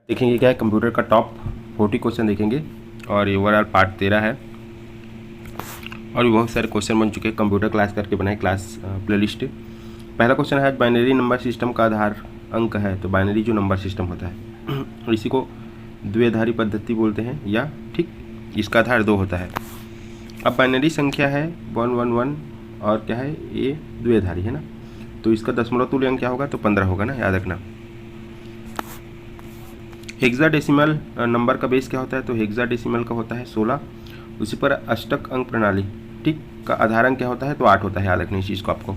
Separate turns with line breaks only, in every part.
देखेंगे क्या है, कंप्यूटर का टॉप 40 क्वेश्चन देखेंगे और ये ओवरऑल पार्ट 13 है और भी बहुत सारे क्वेश्चन बन चुके हैं। कंप्यूटर क्लास करके बनाए क्लास प्लेलिस्ट। पहला क्वेश्चन है बाइनरी नंबर सिस्टम का आधार अंक है। तो बाइनरी जो नंबर सिस्टम होता है इसी को द्विआधारी पद्धति बोलते हैं, या ठीक इसका आधार 2 होता है। अब बाइनरी संख्या है 111 और क्या है ये द्विआधारी है ना, तो इसका दशमलव तुल्य अंक क्या होगा, तो 15 होगा ना, याद रखना। हेक्साडेसिमल नंबर का बेस क्या होता है, तो हेक्साडेसिमल का होता है 16। उसी पर अष्टक अंक प्रणाली ठीक का आधार अंक क्या होता है, तो 8 होता है, याद रखना इस चीज़ को आपको।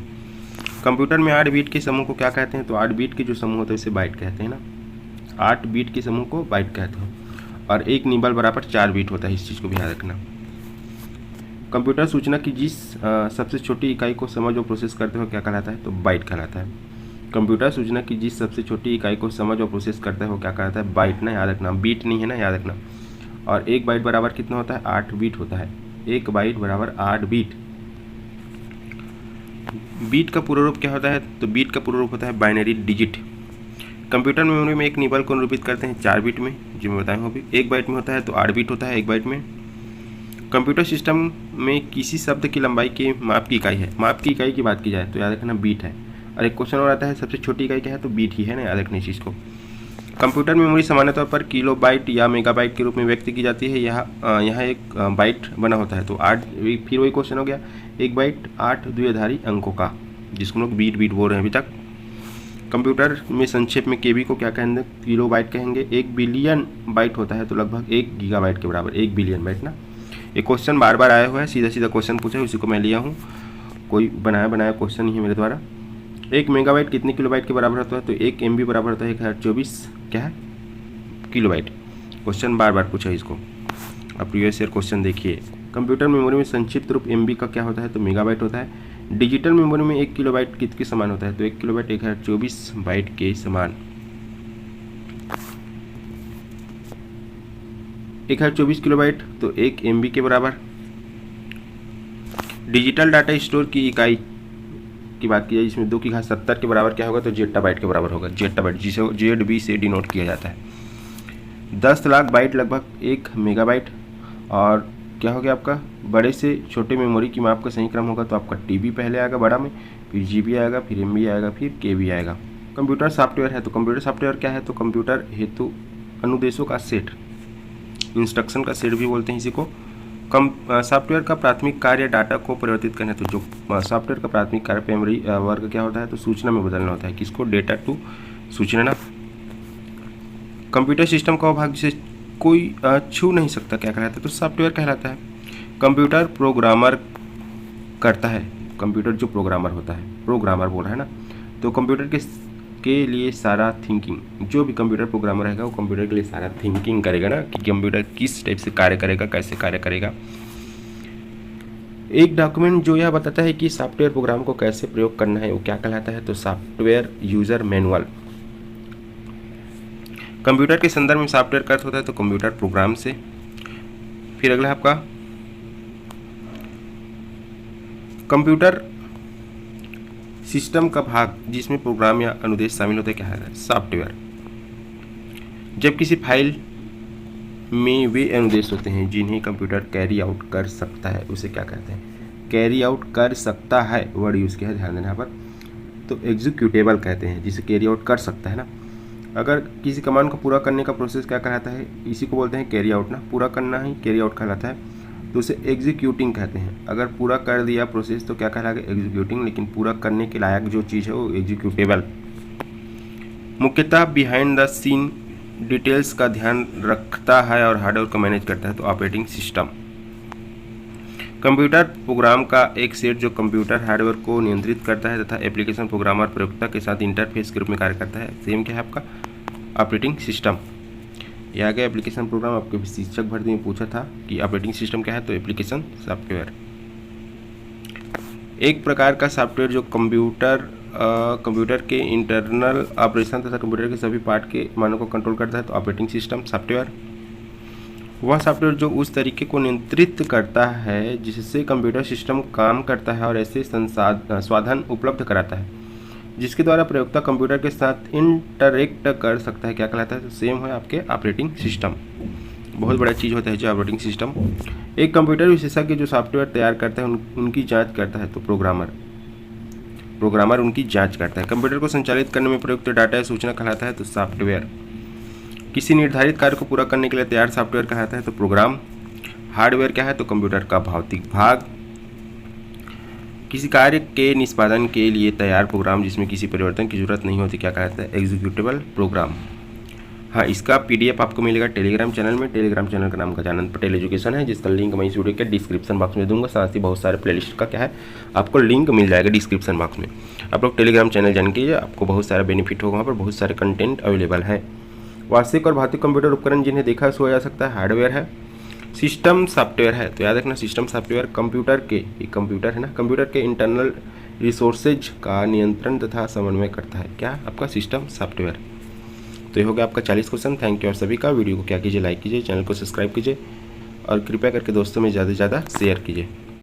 कंप्यूटर में 8 बीट के समूह को क्या कहते हैं, तो 8 बीट के जो समूह होते हैं इसे बाइट कहते हैं ना, 8 बीट के समूह को बाइट कहते हैं। और एक निबल बराबर 4 बीट होता है, इस चीज़ को भी याद रखना। कंप्यूटर सूचना की जिस सबसे छोटी इकाई को समझ और प्रोसेस करते हो क्या कहलाता है, तो बाइट कहलाता है। कंप्यूटर सूचना की जिस सबसे छोटी इकाई को समझ और प्रोसेस करता है वो क्या कहलाता है, बाइट ना, याद रखना, बीट नहीं है ना, याद रखना। और एक बाइट बराबर कितना होता है, 8 बीट होता है। एक बाइट बराबर 8 बीट। बीट का पूरा रूप क्या होता है, तो बीट का पूरा रूप होता है बाइनरी डिजिट। कंप्यूटर मेमोरी में एक निबल को निरूपित करते हैं 4 बीट में, जो मैं बताया हूँ अभी। एक बाइट में होता है तो 8 बीट होता है एक बाइट में। कंप्यूटर सिस्टम में किसी शब्द की लंबाई के माप की इकाई है, माप की इकाई की बात की जाए तो याद रखना बीट है। और एक क्वेश्चन और आता है सबसे छोटी इकाई क्या है, तो बीट ही है ना, याद रखना इस चीज़ को। कंप्यूटर मेमोरी सामान्य तौर पर किलोबाइट या मेगाबाइट के रूप में व्यक्त की जाती है। यहाँ एक बाइट बना होता है, तो 8, फिर वही क्वेश्चन हो गया, एक बाइट 8 द्विआधारी अंकों का, जिसको लोग बीट बीट बोल रहे हैं अभी तक। कंप्यूटर में संक्षेप में केबी को क्या कहेंगे, किलोबाइट कहेंगे। 1 बिलियन बाइट होता है तो लगभग 1 गीगाबाइट के बराबर, 1 बिलियन बाइट ना। एक क्वेश्चन बार बार आया हुआ है, सीधा सीधा क्वेश्चन पूछा है, उसी को मैं लिया हूँ, कोई बनाया क्वेश्चन नहीं है मेरे द्वारा। 1 मेगाबाइट कितने किलोबाइट के बराबर होता है, तो 1 MB बराबर होता है 1024 क्या है किलोबाइट। क्वेश्चन बार बार पूछा है इसको। अब प्रीवियस ईयर क्वेश्चन देखिए। कंप्यूटर मेमोरी में संक्षिप्त रूप MB का क्या होता है, तो मेगाबाइट होता है। डिजिटल मेमोरी में 1 किलोबाइट किसके समान होता है, तो 1 किलोबाइट 1024 बाइट के समान। 1024 किलोबाइट तो 1 MB के बराबर। डिजिटल डाटा स्टोर की इकाई की बात की जाए, इसमें 2 की घात 70 के बराबर क्या होगा, तो जेट्टाबाइट के बराबर होगा, जेट्टाबाइट, जिसे ZB से डिनोट किया जाता है। 10 लाख बाइट लगभग 1 मेगाबाइट। और क्या हो गया आपका, बड़े से छोटे मेमोरी की माप का सही क्रम होगा, तो आपका TB पहले आएगा बड़ा में, फिर GB आएगा, फिर MB आएगा, फिर KB आएगा। कंप्यूटर सॉफ्टवेयर है, तो कंप्यूटर सॉफ्टवेयर क्या है, तो कंप्यूटर हेतु अनुदेशों का सेट, इंस्ट्रक्शन का सेट भी बोलते हैं इसी को। सॉफ्टवेयर का प्राथमिक कार्य डाटा को परिवर्तित करना है, तो जो सॉफ्टवेयर का प्राथमिक कार्य मेमोरी वर्ग क्या होता है, तो सूचना में बदलना होता है, किसको, डेटा टू सूचना ना। कंप्यूटर सिस्टम का भाग जिसे कोई छू नहीं सकता क्या कहलाता है, तो सॉफ्टवेयर कहलाता है। कंप्यूटर प्रोग्रामर करता है, कंप्यूटर जो प्रोग्रामर होता है, प्रोग्रामर बोल रहा है ना, तो कंप्यूटर के लिए सारा थिंकिंग, जो भी कंप्यूटर प्रोग्रामर रहेगा वो कंप्यूटर के लिए सारा थिंकिंग करेगा ना, कि कंप्यूटर किस टाइप से कार्य करेगा, कैसे कार्य करेगा। एक डॉक्यूमेंट जो यह बताता है कि सॉफ्टवेयर प्रोग्राम को कैसे प्रयोग करना है वो क्या कहलाता है, तो सॉफ्टवेयर यूजर मैनुअल। कंप्यूटर के संदर्भ में सॉफ्टवेयर का अर्थ होता है तो कंप्यूटर प्रोग्राम से। फिर अगला आपका कंप्यूटर सिस्टम का भाग जिसमें प्रोग्राम या अनुदेश शामिल होते हैं क्या है, सॉफ्टवेयर। जब किसी फाइल में वे अनुदेश होते हैं जिन्हें कंप्यूटर कैरी आउट कर सकता है उसे क्या कहते हैं, कैरी आउट कर सकता है वर्ड यूज़ किया है, ध्यान देना यहाँ पर, तो एग्जीक्यूटेबल कहते हैं, जिसे कैरी आउट कर सकता है ना। अगर किसी कमांड को पूरा करने का प्रोसेस क्या कहलाता है, इसी को बोलते हैं कैरी आउट ना, पूरा करना ही कैरी आउट कहलाता है, तो उसे एग्जीक्यूटिंग कहते हैं। अगर पूरा कर दिया प्रोसेस तो क्या कहलाएगा, एग्जीक्यूटिंग, लेकिन पूरा करने के लायक जो चीज़ है वो एग्जीक्यूटेबल। मुख्यतः बिहाइंड द सीन डिटेल्स का ध्यान रखता है और हार्डवेयर को मैनेज करता है, तो ऑपरेटिंग सिस्टम। कंप्यूटर प्रोग्राम का एक सेट जो कंप्यूटर हार्डवेयर को नियंत्रित करता है तथा एप्लीकेशन प्रोग्रामर प्रयोक्ता के साथ इंटरफेस के रूप में कार्य करता है, सेम क्या है आपका, ऑपरेटिंग सिस्टम। यह आ गया एप्लीकेशन प्रोग्राम, आपके शिक्षक भर्ती में पूछा था कि ऑपरेटिंग सिस्टम क्या है, तो एप्लीकेशन सॉफ्टवेयर। एक प्रकार का सॉफ्टवेयर जो कंप्यूटर के इंटरनल ऑपरेशन तथा कंप्यूटर के सभी पार्ट के मानों को कंट्रोल करता है, तो ऑपरेटिंग सिस्टम सॉफ्टवेयर। वह सॉफ्टवेयर जो उस तरीके को नियंत्रित करता है जिससे कंप्यूटर सिस्टम काम करता है और ऐसे साधन उपलब्ध कराता है जिसके द्वारा प्रयोक्ता कंप्यूटर के साथ इंटरेक्ट कर सकता है, क्या कहलाता है? तो सेम है आपके ऑपरेटिंग सिस्टम। बहुत बड़ा चीज़ होता है जो ऑपरेटिंग सिस्टम। एक कंप्यूटर विशेषज्ञ जो सॉफ्टवेयर तैयार करता है उनकी जांच करता है, तो प्रोग्रामर उनकी जांच करता है। कंप्यूटर को संचालित करने में प्रयुक्त डाटा या सूचना कहलाता है, तो सॉफ्टवेयर। किसी निर्धारित कार्य को पूरा करने के लिए तैयार सॉफ्टवेयर कहलाता है, तो प्रोग्राम। हार्डवेयर क्या है? तो कंप्यूटर का भौतिक भाग। किसी कार्य के निष्पादन के लिए तैयार प्रोग्राम जिसमें किसी परिवर्तन की जरूरत नहीं होती, क्या कहलाता है? Executable program. हाँ, इसका PDF आपको मिलेगा टेलीग्राम चैनल में। टेलीग्राम चैनल का नाम गजानंद पटेल एजुकेशन है, जिसका लिंक मैं इस वीडियो के डिस्क्रिप्शन बॉक्स में दूंगा। साथ ही बहुत सारे प्लेलिस्ट का क्या है आपको लिंक मिल जाएगा डिस्क्रिप्शन बॉक्स में। आप लोग टेलीग्राम चैनल ज्वाइन कीजिए, आपको बहुत सारा बेनिफिट होगा। वहाँ पर बहुत सारे कंटेंट अवेलेबल है। वास्तविक और भौतिक कंप्यूटर उपकरण जिन्हें देखा सो जा सकता है, हार्डवेयर है। सिस्टम सॉफ्टवेयर है, तो याद रखना सिस्टम सॉफ्टवेयर कंप्यूटर के, एक कंप्यूटर है ना, कंप्यूटर के इंटरनल रिसोर्सेज का नियंत्रण तथा समन्वय करता है। क्या? आपका सिस्टम सॉफ्टवेयर। तो ये हो गया आपका 40 क्वेश्चन। थैंक यू आप सभी का। वीडियो को क्या कीजिए, लाइक कीजिए, चैनल को सब्सक्राइब कीजिए और कृपया करके दोस्तों में ज़्यादा से ज़्यादा शेयर कीजिए।